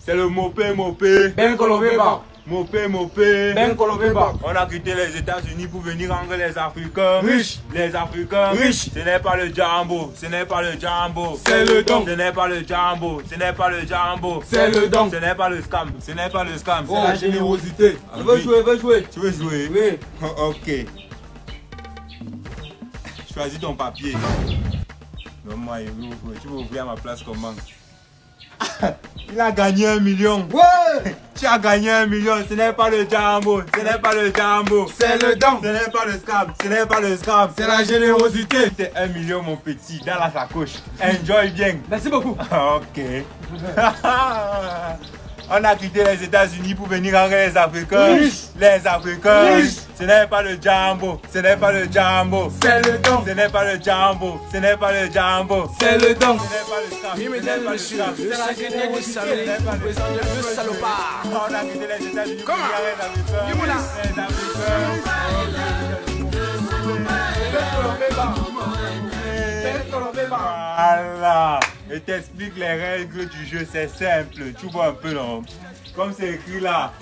C'est le Mopé Mopé. Ben Kolobeba. Mopé Mopé. Ben Kolobeba. On a quitté les États-Unis pour venir rendre les Africains riches. Les Africains riches. Ce n'est pas le Jambo. Ce n'est pas le Jambo. C'est le don. Ce n'est pas le Jambo. Ce n'est pas le Jambo. C'est le don. Ce n'est pas le scam. Ce n'est pas le scam. C'est la générosité. Tu veux jouer, veux jouer. Tu veux jouer? Oui. Ok. Choisis ton papier. Non, moi, tu veux ouvrir à ma place comment? Il a gagné 1 million. Ouais. Tu as gagné 1 million. Ce n'est pas le Jambo. Ce n'est pas le Jambo. C'est le don. Ce n'est pas le scam. Ce n'est pas le scam. C'est la générosité. C'est 1 million, mon petit, dans la sacoche. Enjoy bien. Merci beaucoup. Ok. On a quitté les États-Unis pour venir rendre les Africains riches. Les Africains riches. Ce n'est pas le Jambo. Ce n'est pas le Jambo. C'est le don. Ce n'est pas le Jambo. Ce n'est pas le Jambo. C'est le don. Ce n'est pas le scam. Ce n'est Mesdames, pas le messieurs, scam. c'est la générosité. Présent de deux salopards. On a quitté les États-Unis pour Comment? venir rendre les Africains. Dis-moi là. Les Africains. Voilà. Et t'explique les règles du jeu, c'est simple. Tu vois un peu non? Comme c'est écrit là.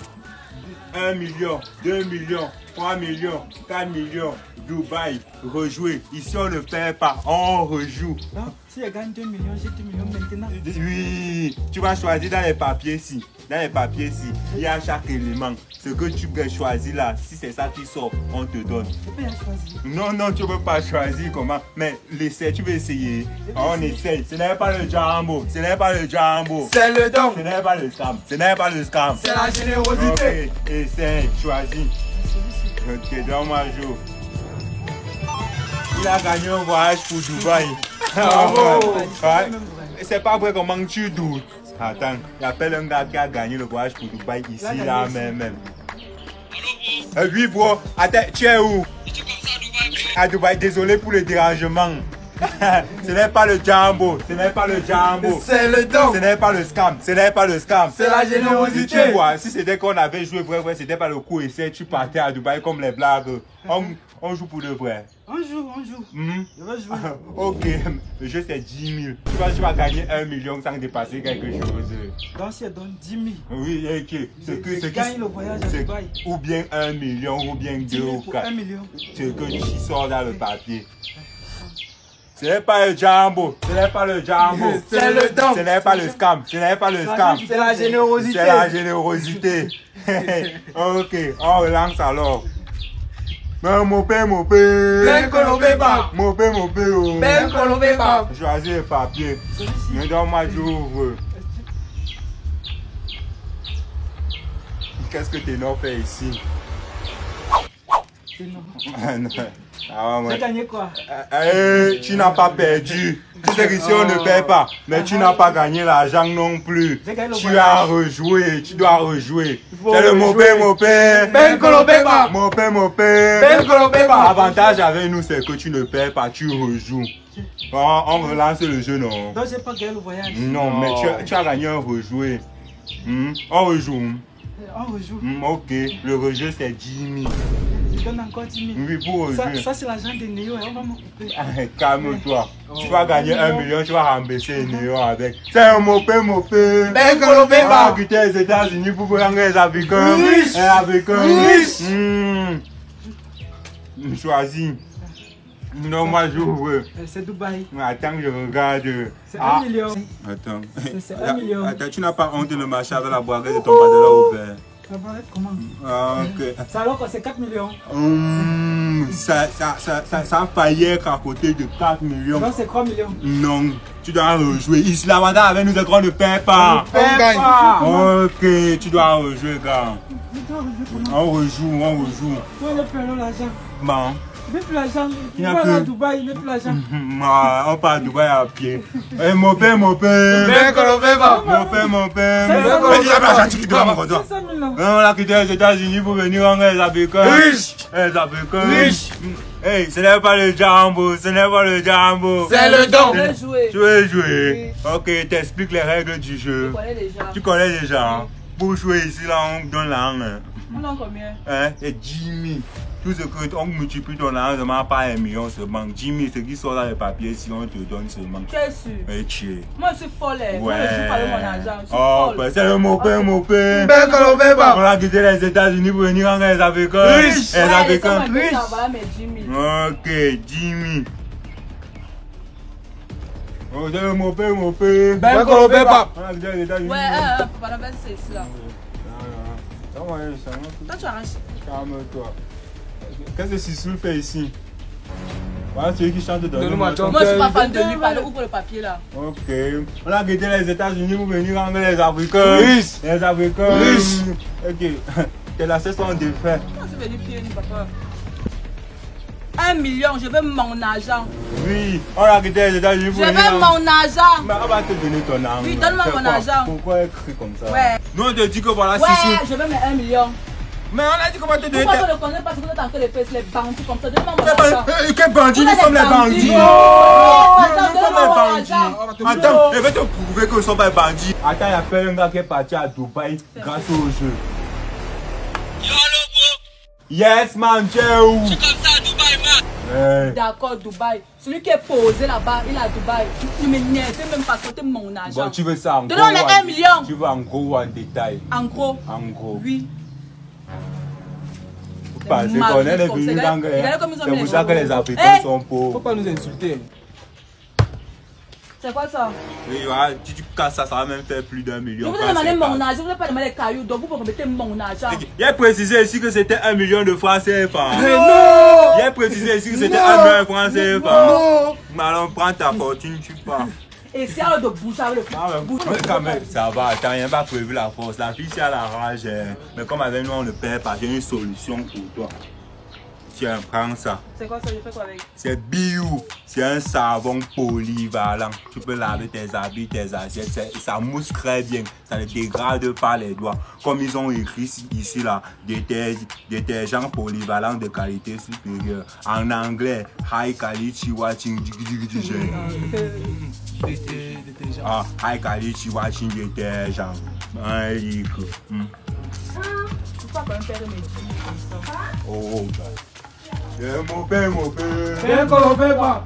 1 million, 2 millions, 3 millions, 4 millions, Dubaï, rejouer. Ici on ne fait pas, on rejoue. Non, si je gagne 2 millions, j'ai 2 millions maintenant. Oui, tu vas choisir dans les papiers ici. Dans les papiers ici, il y a chaque élément. Ce que tu peux choisir là, si c'est ça qui sort, on te donne. Je peux choisir. Non, non, tu ne peux pas choisir comment. Mais l'essai, tu veux essayer. On essaye. Ce n'est pas le Jambo. Ce n'est pas le Jambo. C'est le don. Ce n'est pas le scam. Ce n'est pas le scam. C'est la générosité. Ok, essaye, choisis. Ok, donne-moi un jour. Il a gagné un voyage pour Dubaï. Bravo. Ouais. C'est pas vrai comment tu doutes. Attends, il appelle un gars qui a gagné le voyage pour Dubaï ici, là même. Oui, bro. Attends, tu es où? À Dubaï, désolé pour le dérangement. Ce n'est pas le Jambo, ce n'est pas le Jambo. C'est le don. Ce n'est pas le scam, ce n'est pas le scam. C'est la générosité. Tu vois, si c'était qu'on avait joué vrai, c'était pas le coup essai, tu partais à Dubaï comme les blagues. On joue pour de vrai. On joue. Je veux jouer. Ok, le jeu c'est 10 000. Tu vas gagner 1 million sans dépasser quelque chose. Donc si je donne 10 000. Oui, ok. Je gagne le voyage à Dubaï. Ou bien 1 million, ou bien 2 ou 4. 1 million. Ce que tu sors dans le papier. Ce n'est pas le Jambo, ce n'est pas le Jambo. C'est le don. Ce n'est pas le scam, ce n'est pas le scam. C'est la générosité. C'est la générosité. Ok, on relance alors. Mopé. Ben Kolobeba. Mopé. Oh. Ben Kolobeba. Choisis le papier. Mais donne-moi, j'ouvre. Qu'est-ce que Ténor fait ici? J'ai gagné quoi? Tu n'as pas perdu. Tu sais qu'ici on ne perd pas. Mais tu n'as pas gagné l'argent non plus. Tu as rejoué. Tu dois rejouer. C'est le Mopé. Ben Kolobeba. Mopé. Ben Kolobeba. L'avantage avec nous, c'est que tu ne perds pas, tu rejoues. On relance le jeu, non? Donc j'ai pas gagné le voyage. Non, mais tu as gagné un rejoué. On rejoue. On rejoue. Ok, le rejeu c'est 10 000. Je donne encore 10 000. Oui, pour rejouer. Ça c'est l'argent de Néo et on va me couper. Calme-toi. Tu vas gagner 1 million, tu vas rembourser Néo avec. C'est un Mopé. Ben Kolobeba. On a quitté les États-Unis pour prendre les Africains. Riches. Les Africains. Riches. Choisis. Non, moi j'ouvre. C'est Dubaï. Attends que je regarde. C'est 1 million. Attends. C'est 1 million. Attends, tu n'as pas honte de le marcher avec la braguette de ton pantalon ouvert. Ça va être comment? Ok. Ça alors que c'est 4 millions. Ça faillit être à côté de 4 millions. Non, c'est 3 millions. Non, tu dois rejouer. Ici, l'avantage avec nous, c'est qu'on ne perd pas. On gagne pas. Ok, tu dois rejouer, gars. On rejoue. Toi, le prenons l'argent. Bon. Il n'est plus l'argent. Il Il n'y a va plus. à Dubaï, il n'est plus l'argent. On part à Dubaï à pied. Mopé. Ben Kolobeba. Mopé. C'est ça, Mais dis-le, l'argent, tu quittes là, mon gars. 500 000 là. On a quitté les États-Unis pour venir rendre les Africains. Riches. Les Africains. Riches. Hey, ce n'est pas le Jambo, ce n'est pas le Jambo. C'est le don. Je vais jouer. Tu veux jouer? Ok, t'expliques les règles du jeu. Je connais déjà. Tu connais déjà. Pour jouer ici, là, on donne la langue. On a combien? Hein? C'est 10 000. tout ce que on multiplie ton argent par 1 million seulement. 10 000, ce qui sort dans les papiers, si on te donne seulement. Tu es sûr? Et tu es. Moi, je suis folle. Ouais. Moi, je joue pas avec mon argent. Je suis Oh, folle. bah, c'est le mot pain, mon pain. Ben, qu'on le fait pas. On a quitté les États-Unis pour venir en les Africains. Riche. Les Africains. Riche. Voilà mes 10 000. Ok, 10 000. Oh, c'est le mot pain, mon pain. Ben, qu'on le fait pas. On a quitté les États-Unis. Ouais, papa, la c'est ici là. Toi, tu arraches. Calme-toi. Qu'est-ce que Sissou fait ici? Voilà celui qui chante dans le Donne-moi ton Moi, je suis pas fan de lui. Pardon, ouvre le papier là. Ok. On a quitté les États-Unis pour venir en les Africains. Riche. Les Africains. Riche. Ok. T'es la saison de fait. Comment tu veux dire pied, papa? 1 million, je veux mon argent. Oui. On a quitté les États-Unis Je pour venir veux mon argent. Mais on va te donner ton argent. Oui, donne-moi C'est mon quoi? argent. Pourquoi écrit comme ça? Ouais. Nous on te dit que voilà Ouais, Sissou. je veux mes 1 million. Mais on a dit qu'on va te donner. Pourquoi tu ne connais pas ce que tu as en train de faire les bandits comme ça? Donne-moi mon argent. Quel bandit? Nous Vous êtes sommes les des bandits. bandits. Nous sommes les Donne-moi mon bandits. argent. Attends, je vais te prouver que nous sommes pas bandits. Attends, il y a pas un gars qui est parti à Dubaï grâce au jeu. Yo, allo, bro. Yes, man, tu es où? C'est comme ça à Dubaï, man. D'accord, Dubaï. Celui qui est posé là-bas, il est à Dubaï. Il me niaise même pas côté mon argent. Bon, tu veux ça en gros? Donne-moi les 1 million. Tu veux en gros ou en détail? En gros. En gros. Oui. Parce qu'on est les venus d'anglais. C'est pour ça que les Africains sont pauvres. Faut pas nous insulter. C'est quoi ça? Oui, voilà, si tu casses ça, ça va même faire plus d'1 Je million. vous ai demandé mon argent, je ne vous ai pas demandé les cailloux, donc vous pouvez remettre mon argent. Il a précisé ici que c'était 1 million de francs CFA. Non. Il a précisé ici que c'était 1 million de francs CFA. Mais alors, prends ta fortune, tu pars. Et c'est à eux de bouger avec le Mais quand même, ça va, t'as rien pas prévu la force. La fille, c'est à la rage. Mais comme avec nous, on ne perd pas, j'ai une solution pour toi. Tiens, prends ça. C'est quoi ça? Je fais quoi avec? C'est Biou. C'est un savon polyvalent. Tu peux laver tes habits, tes assiettes. Ça mousse très bien. Ça ne dégrade pas les doigts. Comme ils ont écrit ici, là, détergent polyvalent de qualité supérieure. En anglais, high quality watching. Ah, high quality watching détergent. Un litre. Je peux pas quand même faire mes jeans comme ça. Oh, bah. C'est mon père, mon père. Ben, qu'on le fait pas.